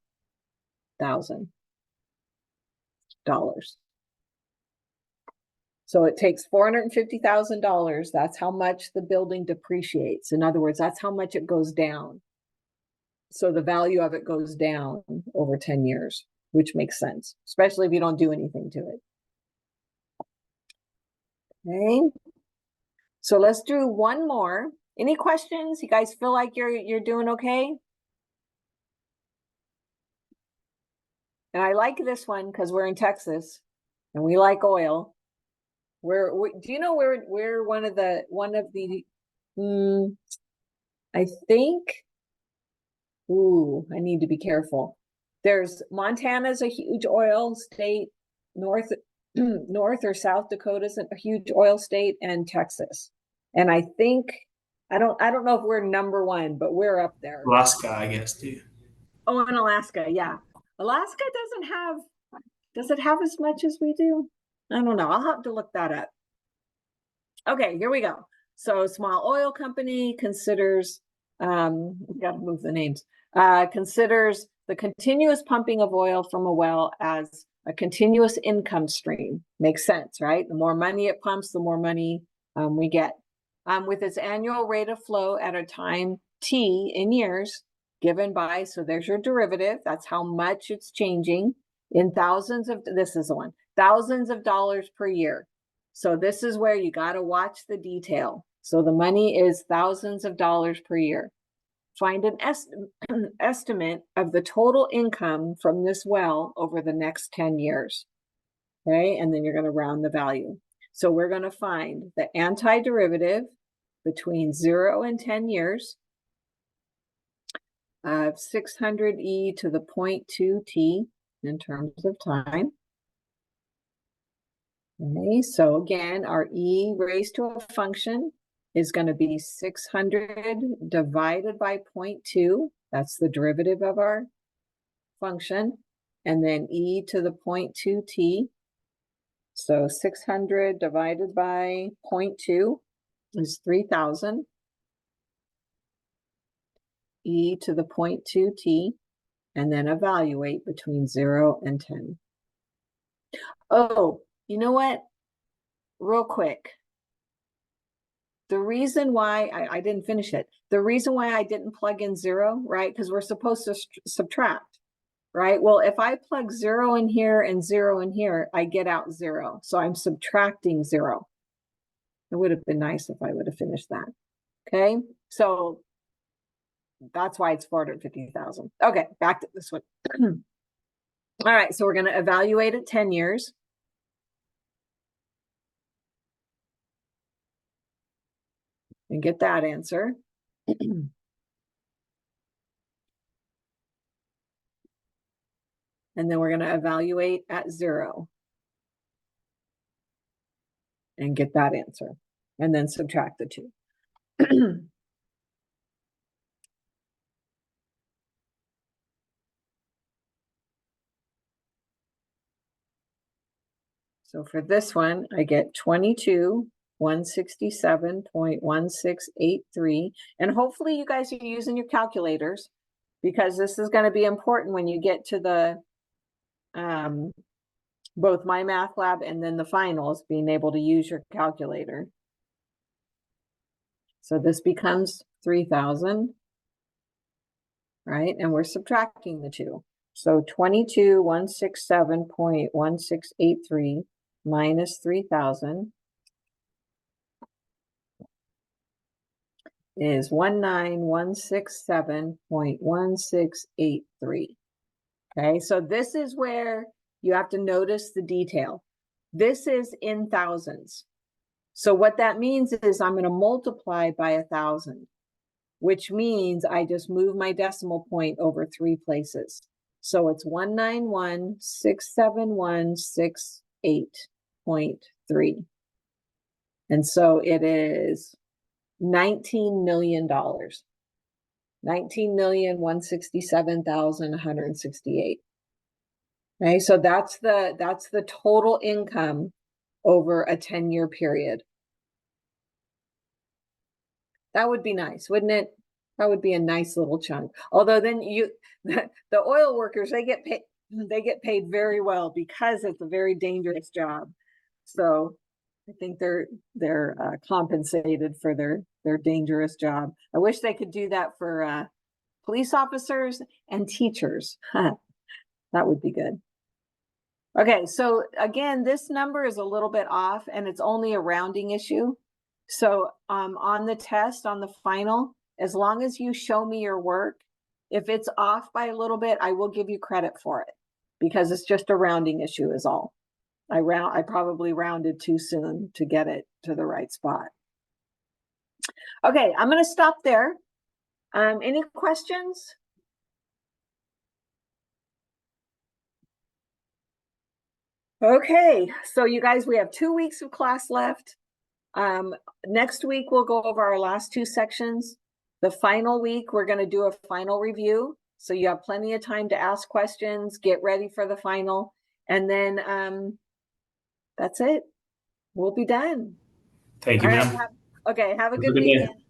So it takes $450,000. That's how much the building depreciates. In other words, that's how much it goes down. So the value of it goes down over 10 years, which makes sense, especially if you don't do anything to it. Okay. So let's do one more. Any questions? You guys feel like you're doing okay? And I like this one because we're in Texas and we like oil. Do you know we're one of the I think, I need to be careful. There's Montana's a huge oil state, North or South Dakota's a huge oil state, and Texas. And I think I don't know if we're number 1, but we're up there. Alaska, I guess, too. Oh, and Alaska, yeah. Alaska does it have as much as we do? I don't know. I'll have to look that up. Okay, here we go. So small oil company considers, we got to move the names, considers the continuous pumping of oil from a well as a continuous income stream. Makes sense, right? The more money it pumps, the more money we get. With its annual rate of flow at a time t in years given by, so there's your derivative. That's how much it's changing in thousands of, this is the one, thousands of dollars per year. So this is where you got to watch the detail. So the money is thousands of dollars per year. Find an estimate of the total income from this well over the next 10 years. Okay, and then you're going to round the value. So we're going to find the antiderivative between 0 and 10 years of 600 e to the 0.2t in terms of time. Okay, so again, our e raised to a function is going to be 600 divided by 0.2. That's the derivative of our function. And then e to the 0.2t. So 600 divided by 0.2 is 3,000. E to the 0.2t, and then evaluate between 0 and 10. Oh, you know what? Real quick. The reason why I didn't finish it, the reason why I didn't plug in 0, right? Because we're supposed to subtract, right? Well, if I plug 0 in here and 0 in here, I get out 0. So I'm subtracting 0. It would have been nice if I would have finished that. Okay, so that's why it's 450,000. Okay, back to this one. All right, so we're going to evaluate at 10 years. And get that answer. And then we're going to evaluate at 0. And get that answer. And then subtract the 2. So for this one, I get 22,167.1683. And hopefully you guys are using your calculators, because this is going to be important when you get to the both My Math Lab and then the finals, being able to use your calculator. So this becomes 3,000, right? And we're subtracting the 2. So 22,167.1683 minus 3,000 is 19,167.1683. Okay, so this is where you have to notice the detail. This is in thousands. So what that means is I'm going to multiply by 1,000, which means I just move my decimal point over 3 places. So it's 191,671,68.3. And so it is $19 million. 19,167,168. Okay, so that's the total income over a 10-year period. That would be nice, wouldn't it? That would be a nice little chunk. Although then the oil workers, they get paid very well, because it's a very dangerous job. So I think they're compensated for their dangerous job. I wish they could do that for police officers and teachers. That would be good. Okay, so again, this number is a little bit off, and it's only a rounding issue. So on the test, on the final, as long as you show me your work, if it's off by a little bit, I will give you credit for it, because it's just a rounding issue is all. I probably rounded too soon to get it to the right spot. Okay, I'm going to stop there. Any questions? Okay, so you guys, we have 2 weeks of class left. Next week, we'll go over our last 2 sections. The final week, we're going to do a final review. So you have plenty of time to ask questions, get ready for the final. And then that's it. We'll be done. Thank you, All right, ma'am. okay, have a Have a good good day. weekend.